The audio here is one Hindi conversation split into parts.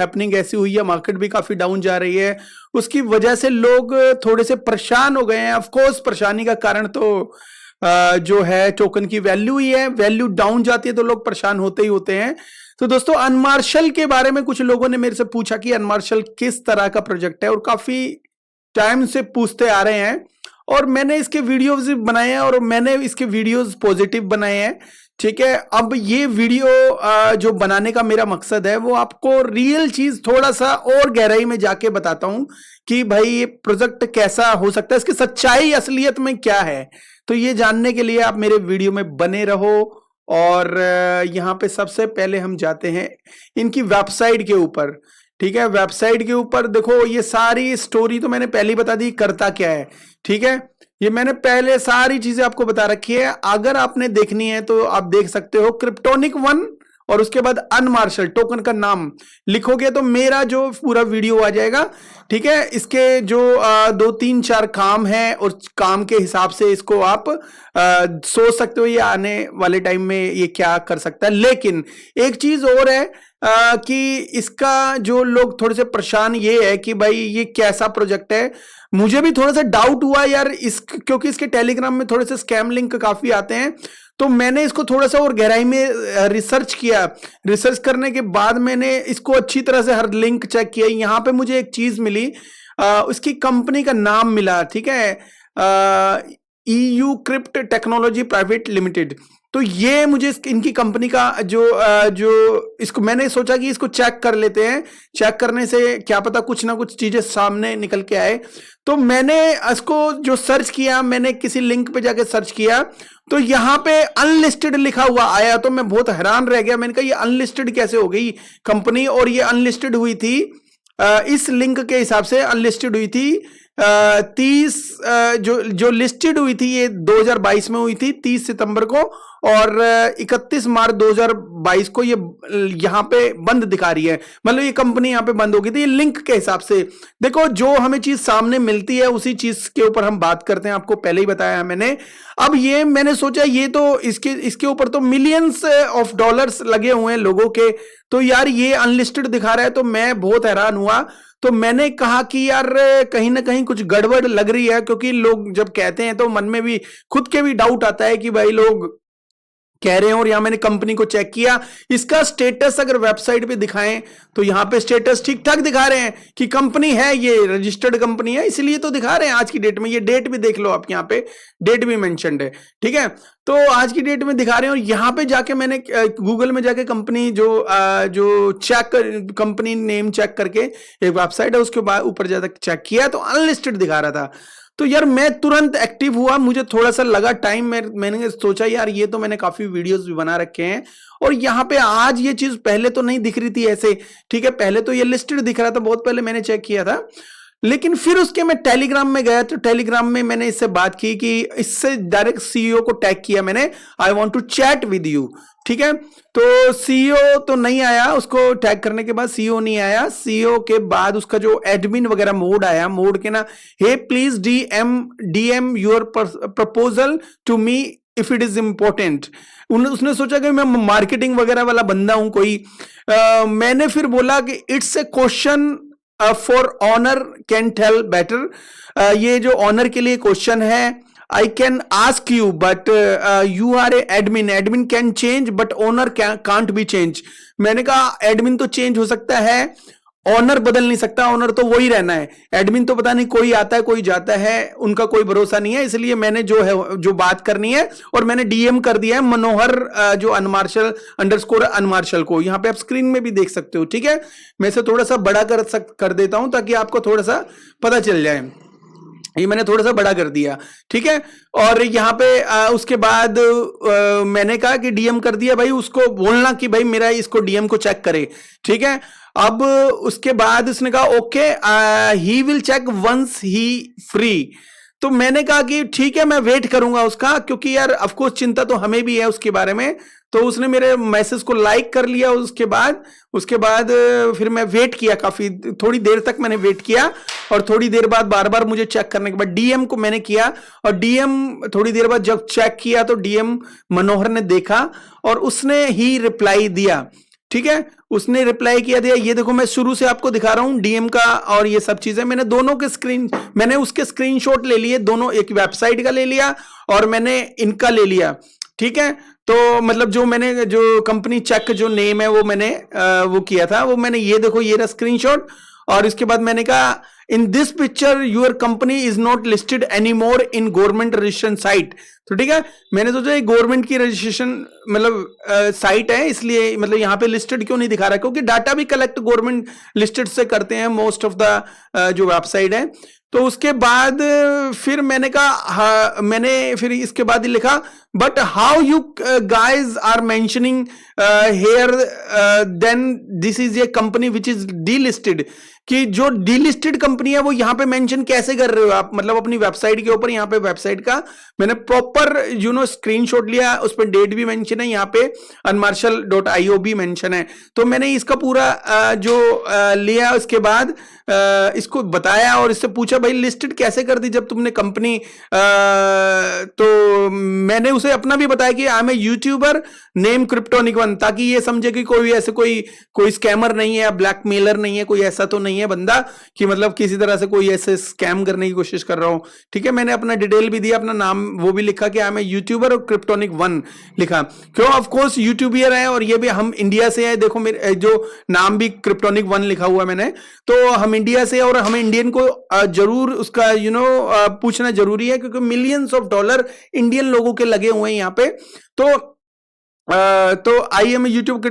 हैपनिंग ऐसी हुई है, मार्केट भी काफी डाउन जा रही है, उसकी वजह से लोग थोड़े से परेशान हो गए हैं। ऑफ कोर्स परेशानी का कारण तो जो है टोकन की वैल्यू ही है, वैल्यू डाउन जाती है तो लोग परेशान होते ही होते हैं। तो दोस्तों अनमार्शल के बारे में कुछ लोगों ने मेरे से पूछा कि अनमार्शल किस तरह का प्रोजेक्ट है, और काफी टाइम से पूछते आ रहे हैं, और मैंने इसके वीडियोस बनाए हैं और मैंने इसके वीडियोस पॉजिटिव बनाए हैं। ठीक है, अब ये वीडियो जो बनाने का मेरा मकसद है वो आपको रियल चीज थोड़ा सा और गहराई में जाके बताता हूं कि भाई ये प्रोजेक्ट कैसा हो सकता है, इसकी सच्चाई असलियत में क्या है। तो ये जानने के लिए आप मेरे वीडियो में बने रहो। और यहाँ पे सबसे पहले हम जाते हैं इनकी वेबसाइट के ऊपर। ठीक है, वेबसाइट के ऊपर देखो, ये सारी स्टोरी तो मैंने पहले ही बता दी करता क्या है। ठीक है, ये मैंने पहले सारी चीजें आपको बता रखी है, अगर आपने देखनी है तो आप देख सकते हो। क्रिप्टोनिक 1 और उसके बाद अनमार्शल टोकन का नाम लिखोगे तो मेरा जो पूरा वीडियो आ जाएगा। ठीक है, इसके जो 2-3-4 काम है और काम के हिसाब से इसको आप सोच सकते हो ये आने वाले टाइम में ये क्या कर सकता है। लेकिन एक चीज और है कि इसका जो लोग थोड़े से परेशान ये है कि भाई ये कैसा प्रोजेक्ट है। मुझे भी थोड़ा सा डाउट हुआ यार क्योंकि इसके टेलीग्राम में थोड़े से स्कैम लिंक काफी आते हैं, तो मैंने इसको थोड़ा सा और गहराई में रिसर्च किया। रिसर्च करने के बाद मैंने इसको अच्छी तरह से हर लिंक चेक किया। यहां पे मुझे एक चीज मिली, उसकी कंपनी का नाम मिला। ठीक है, EU crypt technology private limited. तो ये मुझे इनकी कंपनी का जो इसको मैंने सोचा कि इसको चेक कर लेते हैं, चेक करने से क्या पता कुछ ना कुछ चीजें सामने निकल के आए। तो मैंने इसको जो सर्च किया, मैंने किसी लिंक पे जाके सर्च किया तो यहां पे अनलिस्टेड लिखा हुआ आया, तो मैं बहुत हैरान रह गया। मैंने कहा ये अनलिस्टेड कैसे हो गई कंपनी, और ये अनलिस्टेड हुई थी इस लिंक के हिसाब से अनलिस्टेड हुई थी 30 जो लिस्टेड हुई थी ये 2022 में हुई थी 30 सितंबर को, और 31 मार्च 2022 को ये यहां पे बंद दिखा रही है। मतलब ये कंपनी यहां पे बंद हो गई थी। ये लिंक के हिसाब से देखो, जो हमें चीज सामने मिलती है उसी चीज के ऊपर हम बात करते हैं, आपको पहले ही बताया है मैंने। अब ये मैंने सोचा ये तो इसके ऊपर तो मिलियंस ऑफ डॉलर्स लगे हुए हैं लोगों के, तो यार ये अनलिस्टेड दिखा रहा है, तो मैं बहुत हैरान हुआ। तो मैंने कहा कि यार कहीं ना कहीं कुछ गड़बड़ लग रही है, क्योंकि लोग जब कहते हैं तो मन में भी खुद के भी डाउट आता है कि भाई लोग कह रहे हैं। और यहां मैंने कंपनी को चेक किया, इसका स्टेटस अगर वेबसाइट पे दिखाएं तो यहां पे स्टेटस ठीक ठाक दिखा रहे हैं कि कंपनी है, ये रजिस्टर्ड कंपनी है, इसलिए तो दिखा रहे हैं आज की डेट में। ये डेट भी देख लो आप, यहां पे डेट भी मेंशन्ड है। ठीक है, तो आज की डेट में दिखा रहे हैं। और यहां पे जाके मैंने गूगल में जाके कंपनी जो चेक कंपनी नेम चेक करके एक वेबसाइट है उसके बाद ऊपर जाकर चेक किया तो अनलिस्टेड दिखा रहा था। तो यार मैं तुरंत एक्टिव हुआ, मुझे थोड़ा सा लगा टाइम, मैंने सोचा यार ये तो मैंने काफी वीडियोस भी बना रखे हैं, और यहाँ पे आज ये चीज पहले तो नहीं दिख रही थी ऐसे। ठीक है, पहले तो ये लिस्टेड दिख रहा था, बहुत पहले मैंने चेक किया था। लेकिन फिर उसके मैं टेलीग्राम में गया तो टेलीग्राम में मैंने इससे बात की कि इससे डायरेक्ट सीईओ को टैग किया मैंने, I want to chat with you. ठीक है, तो सीईओ तो नहीं आया, उसको टैग करने के बाद सीईओ नहीं आया। सीईओ के बाद उसका जो एडमिन वगैरह मोड आया, मोड के ना, hey please DM your proposal to me if it is important. उसने सोचा कि मैं मार्केटिंग वगैरह वाला बंदा हूं कोई। मैंने फिर बोला कि it's a question for owner can tell better. ये जो ऑनर के लिए क्वेश्चन है, I can ask you, but you are a admin can change, but owner can't be change। मैंने कहा एडमिन तो चेंज हो सकता है, ऑनर बदल नहीं सकता, ऑनर तो वही रहना है। एडमिन तो पता नहीं कोई आता है कोई जाता है, उनका कोई भरोसा नहीं है। इसलिए मैंने जो बात करनी है, और मैंने डीएम कर दिया है मनोहर जो अनमार्शल को। यहाँ पे आप स्क्रीन में भी देख सकते हो। ठीक है, मैं इसे थोड़ा सा बड़ा कर देता हूं ताकि आपको थोड़ा सा पता चल जाए। ये मैंने थोड़ा सा बड़ा कर दिया। ठीक है, और यहाँ पे उसके बाद मैंने कहा कि डीएम कर दिया, भाई उसको बोलना कि भाई मेरा इसको डीएम को चेक करे। ठीक है, अब उसके बाद उसने कहा okay he will check once he free. तो मैंने कहा कि ठीक है मैं वेट करूंगा उसका, क्योंकि यार ऑफ कोर्स चिंता तो हमें भी है उसके बारे में। तो उसने मेरे मैसेज को लाइक कर लिया। उसके बाद फिर मैं वेट किया, काफी थोड़ी देर तक मैंने वेट किया, और थोड़ी देर बाद बार बार मुझे चेक करने के बाद डीएम को मैंने किया, और डीएम थोड़ी देर बाद जब चेक किया तो डीएम मनोहर ने देखा और उसने ही रिप्लाई दिया। ठीक है, उसने रिप्लाई किया दिया, ये देखो मैं शुरू से आपको दिखा रहा हूं डीएम का और ये सब चीजें, मैंने दोनों के मैंने उसके स्क्रीनशॉट ले लिए दोनों, एक वेबसाइट का ले लिया और मैंने इनका ले लिया, ठीक है। तो मतलब जो मैंने जो कंपनी चेक जो नेम है वो मैंने वो किया था, वो मैंने ये देखो ये रहा स्क्रीनशॉट। और इसके बाद मैंने कहा in this picture your company is not listed any more in government registration site. तो ठीक है, मैंने सोचा ये गवर्नमेंट की रजिस्ट्रेशन मतलब साइट है, इसलिए मतलब यहाँ पे लिस्टेड क्यों नहीं दिखा रहा, क्योंकि डाटा भी कलेक्ट गवर्नमेंट लिस्टेड से करते हैं मोस्ट ऑफ द जो वेबसाइट है। तो उसके बाद फिर मैंने कहा मैंने फिर इसके बाद ही लिखा but how you guys are mentioning here then this is a company which is delisted, कि जो डीलिस्टेड कंपनी है वो यहां पे मेंशन कैसे कर रहे हो आप, मतलब अपनी वेबसाइट के ऊपर, यहां पे वेबसाइट का मैंने प्रॉपर स्क्रीनशॉट लिया, उस पर डेट भी मेंशन है, यहां पे unmarshal.io भी मेंशन है। तो मैंने इसका पूरा जो लिया, उसके बाद इसको बताया और इससे पूछा भाई लिस्टेड कैसे कर दी जब तुमने कंपनी, तो मैंने उसे अपना भी बताया कि I am a YouTuber name Cryptonic one, ताकि ये समझे कि कोई ऐसे कोई स्कैमर नहीं है, ब्लैकमेलर नहीं है, कोई ऐसा तो नहीं है बंदा कि मतलब किसी तरह से कोई ऐसे स्कैम करने की कोशिश कर रहा हूं। ठीक है, मैंने अपना डिटेल भी दिया, अपना नाम वो भी लिखा कि आई एम ए यूट्यूबर और क्रिप्टोनिक वन लिखा, क्यों ऑफ कोर्स यूट्यूबर है और ये भी हम इंडिया से है, देखो मेरे जो नाम भी क्रिप्टोनिक वन लिखा हुआ मैंने, तो हम इंडिया से और हमें इंडियन को जरूर उसका पूछना जरूरी है, क्योंकि मिलियंस ऑफ डॉलर इंडियन लोगों के लगे हुए हैं यहाँ पे। तो I am YouTube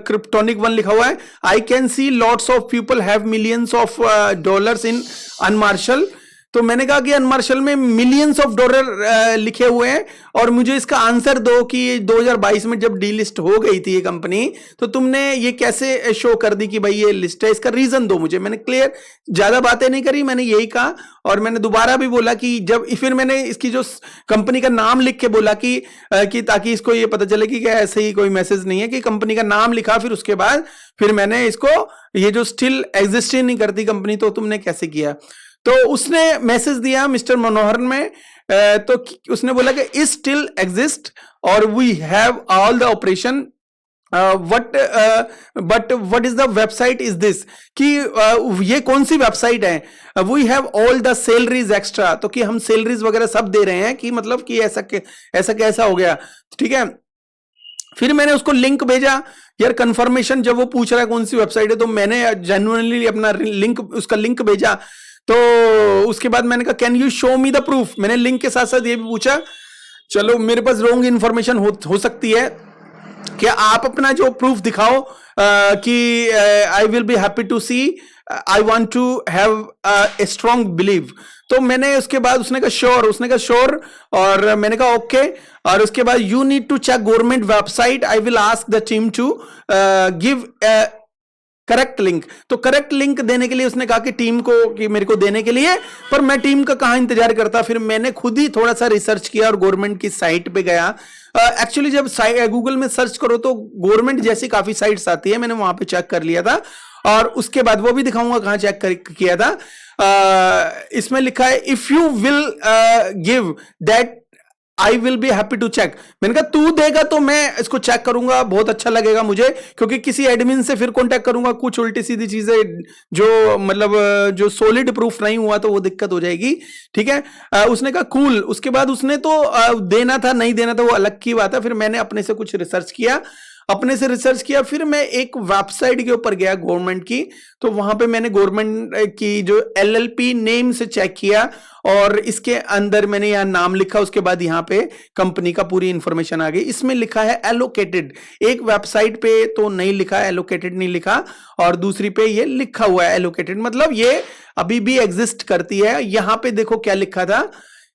Cryptonic one लिखा हुआ है, I can see lots of people have millions of dollars in unmarshal. तो मैंने कहा कि अनमार्शल में मिलियंस ऑफ डॉलर लिखे हुए हैं, और मुझे इसका आंसर दो कि 2022 में जब डीलिस्ट हो गई थी ये कंपनी, तो तुमने ये कैसे शो कर दी कि भाई ये लिस्ट है, इसका रीजन दो मुझे। मैंने क्लियर, ज्यादा बातें नहीं करी, मैंने यही कहा। और मैंने दोबारा भी बोला कि जब फिर मैंने इसकी जो कंपनी का नाम लिख के बोला कि ताकि इसको ये पता चले कि ऐसे ही कोई मैसेज नहीं है, कि कंपनी का नाम लिखा, फिर उसके बाद फिर मैंने इसको ये जो स्टिल एग्जिस्ट नहीं करती कंपनी, तो तुमने कैसे किया। तो उसने मैसेज दिया मिस्टर मनोहर में, तो उसने बोला कि इज स्टिल एग्जिस्ट और we have all the operation but what is the website is this, कि ये कौन सी वेबसाइट है, we have all the salaries extra, तो कि हम सैलरीज वगैरह सब दे रहे हैं, कि मतलब कि ऐसा कैसा हो गया। ठीक है, फिर मैंने उसको लिंक भेजा, यार कंफर्मेशन जब वो पूछ रहा है कौन सी वेबसाइट है, तो मैंने जेन्युइनली अपना लिंक, उसका लिंक भेजा। तो उसके बाद मैंने कहा can you show me the proof, मैंने लिंक के साथ साथ ये भी पूछा, चलो मेरे पास रॉन्ग इंफॉर्मेशन हो सकती है, कि आप अपना जो प्रूफ दिखाओ, कि I will be happy to see, I want to have a strong believe. तो मैंने उसके बाद उसने कहा श्योर, और मैंने कहा ओके। और उसके बाद you need to check government website, I will ask the team to give correct link. तो करेक्ट लिंक देने के लिए उसने कहा कि टीम को, कि मेरे को देने के लिए, पर मैं टीम का कहां इंतजार करता, फिर मैंने खुद ही थोड़ा सा रिसर्च किया और गवर्नमेंट की साइट पे गया। एक्चुअली जब गूगल में सर्च करो तो गवर्नमेंट जैसी काफी साइट्स आती है, मैंने वहां पे चेक कर लिया था, और उसके बाद वो भी दिखाऊंगा कहां चेक किया था। इसमें लिखा है if you will give that I will be happy to check. मैंने कहा तू देगा तो मैं इसको चेक करूंगा, बहुत अच्छा लगेगा मुझे, क्योंकि किसी एडमिन से फिर कांटेक्ट करूंगा, कुछ उल्टी सीधी चीजें जो मतलब जो सॉलिड प्रूफ नहीं हुआ तो वो दिक्कत हो जाएगी। ठीक है, उसने कहा कूल। उसके बाद उसने तो देना था नहीं देना था वो अलग की बात है। फिर मैंने अपने से कुछ रिसर्च किया, फिर मैं एक वेबसाइट के ऊपर गया गवर्नमेंट की, तो वहां पे मैंने गवर्नमेंट की जो एलएलपी नेम से चेक किया, और इसके अंदर मैंने यहां नाम लिखा, उसके बाद यहां पे कंपनी का पूरी इंफॉर्मेशन आ गई। इसमें लिखा है एलोकेटेड, एक वेबसाइट पे तो नहीं लिखा, एलोकेटेड नहीं लिखा, और दूसरी पे ये लिखा हुआ है एलोकेटेड, मतलब ये अभी भी एग्जिस्ट करती है। यहां पे देखो क्या लिखा था,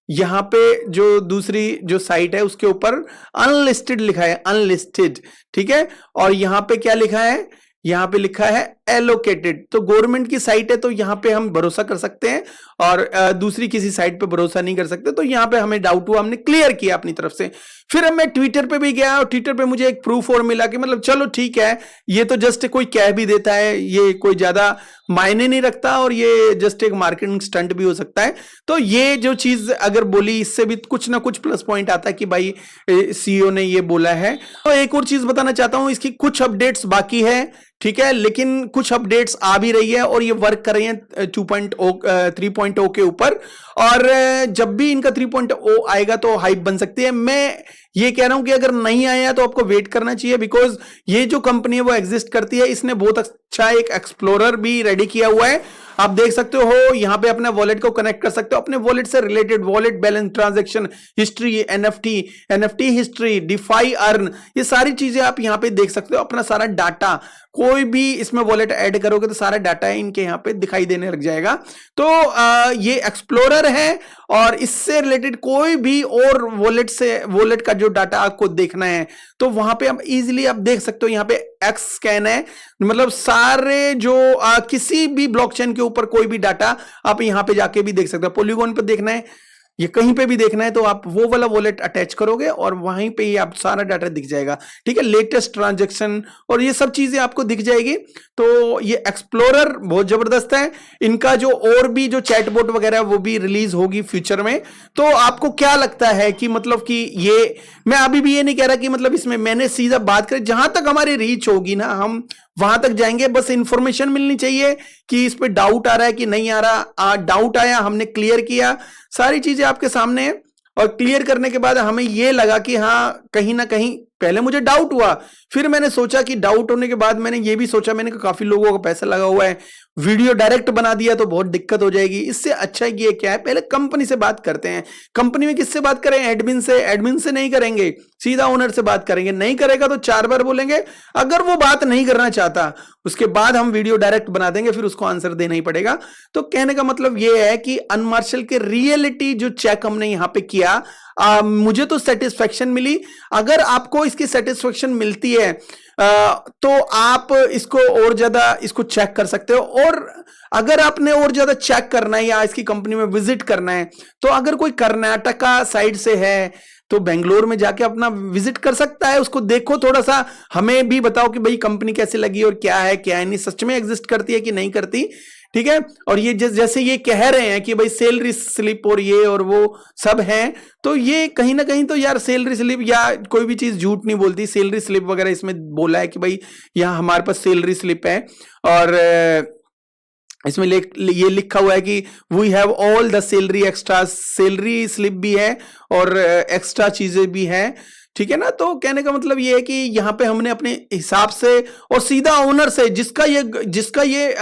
यहां पे जो दूसरी जो साइट है उसके ऊपर अनलिस्टेड लिखा है, अनलिस्टेड। ठीक है, और यहां पे क्या लिखा है, यहां पे लिखा है एलोकेटेड, तो गवर्नमेंट की साइट है तो यहां पे हम भरोसा कर सकते हैं और दूसरी किसी साइट पे भरोसा नहीं कर सकते। तो यहां पे हमें डाउट हुआ, हमने क्लियर किया अपनी तरफ से। फिर अब मैं ट्विटर पे भी गया और ट्विटर पे मुझे एक प्रूफ और मिला कि मतलब चलो ठीक है, ये तो जस्ट कोई कह भी देता है, ये कोई ज्यादा मायने नहीं रखता और ये जस्ट एक मार्केटिंग स्टंट भी हो सकता है। तो ये जो चीज अगर बोली, इससे भी कुछ ना कुछ प्लस पॉइंट आता है कि भाई सीईओ ने ये बोला है। तो एक और चीज बताना चाहता हूं, इसकी कुछ अपडेट्स बाकी है, ठीक है, लेकिन कुछ अपडेट्स आ भी रही है और ये वर्क कर रही है 3.0 के ऊपर। और जब भी इनका 3.0 आएगा तो हाइप बन सकती है। मैं ये कह रहा हूं कि अगर नहीं आया तो आपको वेट करना चाहिए, बिकॉज ये जो कंपनी है वो एग्जिस्ट करती है। इसने बहुत अच्छा एक एक्सप्लोरर भी रेडी किया हुआ है, आप देख सकते हो, यहां पे अपने वॉलेट को कनेक्ट कर सकते हो, अपने वॉलेट से related wallet balance, transaction history, NFT history, DeFi earn, ये सारी चीजें आप यहां पे देख सकते हो। अपना सारा डाटा, कोई भी इसमें वॉलेट ऐड करोगे तो सारा डाटा इनके यहां पे दिखाई देने लग जाएगा। तो ये एक्सप्लोरर है और इससे रिलेटेड कोई भी और वॉलेट का जो डाटा आपको देखना है तो वहां पे आप इजीली आप देख सकते हो। यहां पे एक्स स्कैन है, मतलब सारे जो किसी भी ब्लॉकचेन के ऊपर कोई भी डाटा आप यहां पे जाके भी देख सकते हो। पॉलीगॉन पे देखना है, ये कहीं पे भी देखना है तो आप वो वाला वॉलेट अटैच करोगे और वहीं पे ही आप सारा डाटा दिख जाएगा, ठीक है, लेटेस्ट ट्रांजैक्शन और ये सब चीजें आपको दिख जाएगी। तो ये एक्सप्लोरर बहुत जबरदस्त है। इनका जो और भी जो चैटबॉट वगैरह वो भी रिलीज होगी फ्यूचर में। तो आपको क्या लगता है कि मतलब कि ये, मैं अभी भी ये नहीं कह रहा कि मतलब इसमें, मैंने सीधा बात करी, जहां तक हमारी रीच होगी ना हम वहां तक जाएंगे। बस इंफॉर्मेशन मिलनी चाहिए कि इस पे डाउट आ रहा है कि नहीं आ रहा। डाउट आया, हमने क्लियर किया, सारी चीजें आपके सामने है। और क्लियर करने के बाद हमें यह लगा कि हाँ, कहीं ना कहीं पहले मुझे डाउट हुआ, फिर मैंने सोचा कि डाउट होने के बाद मैंने ये भी सोचा, मैंने कहा काफी लोगों का पैसा लगा हुआ है, वीडियो डायरेक्ट बना दिया तो बहुत दिक्कत हो जाएगी। इससे अच्छा ये क्या है, पहले कंपनी से बात करते हैं। कंपनी में किससे बात करें? एडमिन से। एडमिन से नहीं करेंगे, सीधा ओनर से बात करेंगे। नहीं करेगा तो 4 बार बोलेंगे। अगर वो बात नहीं करना चाहता उसके बाद हम वीडियो डायरेक्ट बना देंगे, फिर उसको आंसर देना ही पड़ेगा। तो कहने का मतलब ये है कि अनमार्शल के रियलिटी जो चेक हमने यहां पे किया, मुझे तो सेटिस्फेक्शन मिली। अगर आपको इसकी सेटिस्फेक्शन मिलती है तो आप इसको और ज्यादा इसको चेक कर सकते हो। और अगर आपने और ज्यादा चेक करना है या इसकी कंपनी में विजिट करना है तो अगर कोई कर्नाटका साइड से है तो बेंगलोर में जाके अपना विजिट कर सकता है, उसको देखो, थोड़ा सा हमें भी बताओ कि भाई कंपनी कैसी लगी और क्या है क्या है नहीं, सच में एग्जिस्ट करती है कि नहीं करती, ठीक है। और ये जैसे ये कह रहे हैं कि भाई सैलरी स्लिप और ये और वो सब है, तो ये कहीं ना कहीं तो यार सैलरी स्लिप या कोई भी चीज झूठ नहीं बोलती। सैलरी स्लिप वगैरह इसमें बोला है कि भाई यहाँ हमारे पास सैलरी स्लिप है और इसमें ये लिखा हुआ है कि we have all the salary extra, salary slip भी है और एक्स्ट्रा चीजें भी हैं, ठीक है ना। तो कहने का मतलब ये है कि यहाँ पे हमने अपने हिसाब से और सीधा ओनर से, जिसका ये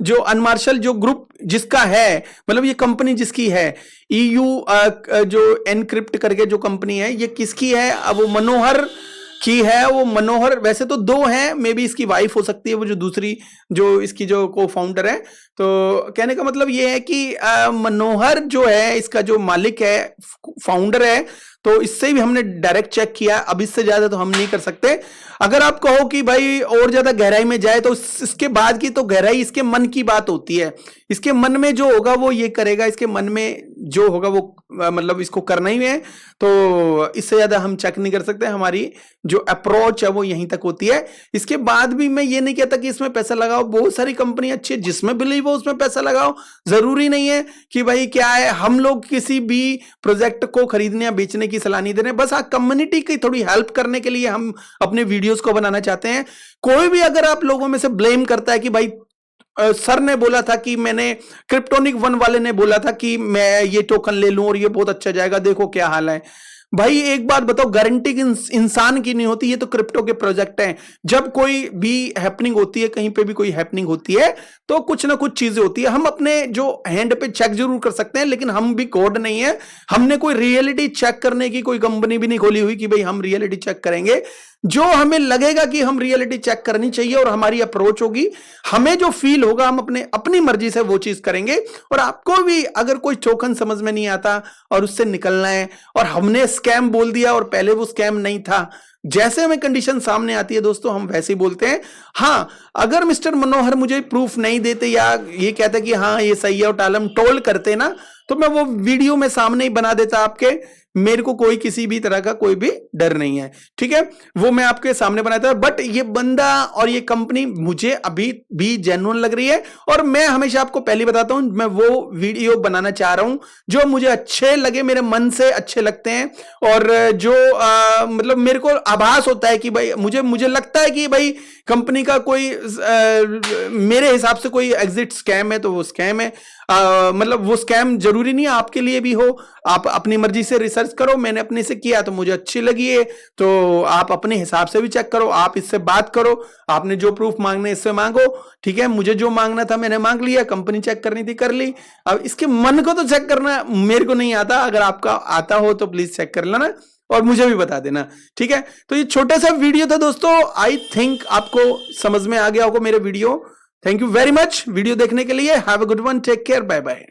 जो अनमार्शल जो ग्रुप जिसका है, मतलब ये कंपनी जिसकी है EU जो एनक्रिप्ट करके जो कंपनी है, ये किसकी है? अब वो मनोहर की है। वो मनोहर, वैसे तो 2 हैं, मे बी इसकी वाइफ हो सकती है वो जो दूसरी जो इसकी जो को फाउंडर है। तो कहने का मतलब ये है कि मनोहर जो है इसका जो मालिक है, फाउंडर है, तो इससे भी हमने डायरेक्ट चेक किया। अब इससे ज्यादा तो हम नहीं कर सकते। अगर आप कहो कि भाई और ज्यादा गहराई में जाए तो इसके बाद की तो गहराई इसके मन की बात होती है। इसके मन में जो होगा वो ये करेगा, इसके मन में जो होगा वो मतलब इसको करना ही है। तो इससे ज्यादा हम चेक नहीं कर सकते। हमारी जो अप्रोच है वो यहीं तक होती है। इसके बाद भी मैं ये नहीं कहता कि इसमें पैसा लगाओ, बहुत सारी कंपनी अच्छी है, जिसमें बिलीव हो उसमें पैसा लगाओ। जरूरी नहीं है कि भाई क्या है, हम लोग किसी भी प्रोजेक्ट को खरीदने या बेचने की सलाह नहीं दे रहे, बस कम्युनिटी की थोड़ी हेल्प करने के लिए हम अपने वीडियोस को बनाना चाहते हैं। कोई भी अगर आप लोगों में से ब्लेम करता है कि भाई सर ने बोला था कि मैंने क्रिप्टोनिक 1 वाले ने बोला था कि मैं ये टोकन ले लूं और ये बहुत अच्छा जाएगा, देखो क्या हाल है। भाई एक बात बताओ, गारंटी इंसान की नहीं होती, ये तो क्रिप्टो के प्रोजेक्ट हैं। जब कोई भी हैपनिंग होती है, कहीं पे भी कोई हैपनिंग होती है तो कुछ ना कुछ चीजें होती है। हम अपने जो हैंड पे चेक जरूर कर सकते हैं, लेकिन हम भी गॉड नहीं है। हमने कोई रियलिटी चेक करने की कोई कंपनी भी नहीं खोली हुई कि भाई हम रियलिटी चेक करेंगे। जो हमें लगेगा कि हम रियलिटी चेक करनी चाहिए और हमारी अप्रोच होगी, हमें जो फील होगा हम अपनी मर्जी से वो चीज करेंगे। और आपको भी अगर कोई टोकन समझ में नहीं आता और उससे निकलना है और हमने स्कैम बोल दिया और पहले वो स्कैम नहीं था, जैसे हमें कंडीशन सामने आती है दोस्तों हम वैसे ही बोलते हैं। हाँ, अगर मिस्टर मनोहर मुझे प्रूफ नहीं देते या ये कहते कि हाँ ये सही है और टालम टोल करते ना, तो मैं वो वीडियो में सामने ही बना देता आपके। मेरे को कोई किसी भी तरह का कोई भी डर नहीं है, ठीक है, वो मैं आपके सामने बनाता। बट ये बंदा और ये कंपनी मुझे अभी भी जेन्युइन लग रही है, और मैं हमेशा आपको पहले बताता हूं मैं वो वीडियो बनाना चाह रहा हूं जो मुझे अच्छे लगे, मेरे मन से अच्छे लगते हैं, और जो मतलब मेरे को आभास होता है कि भाई मुझे लगता है कि भाई कंपनी का कोई मेरे हिसाब से कोई एग्जिट स्कैम है तो वो स्कैम है। मतलब वो स्कैम जरूरी नहीं है आपके लिए भी हो, आप अपनी मर्जी से रिसर्च करो। मैंने अपने से किया तो मुझे अच्छी लगी है, तो आप अपने हिसाब से भी चेक करो, आप इससे बात करो, आपने जो प्रूफ मांगने इससे मांगो, ठीक है। मुझे जो मांगना था मैंने मांग लिया, कंपनी चेक करनी थी कर ली। अब इसके मन को तो चेक करना मेरे को नहीं आता, अगर आपका आता हो तो प्लीज चेक कर लेना और मुझे भी बता देना, ठीक है। तो ये छोटा सा वीडियो था दोस्तों, आई थिंक आपको समझ में आ गया होगा मेरे video. Thank you very much video देखने के लिए। Have a good one, take care, bye bye.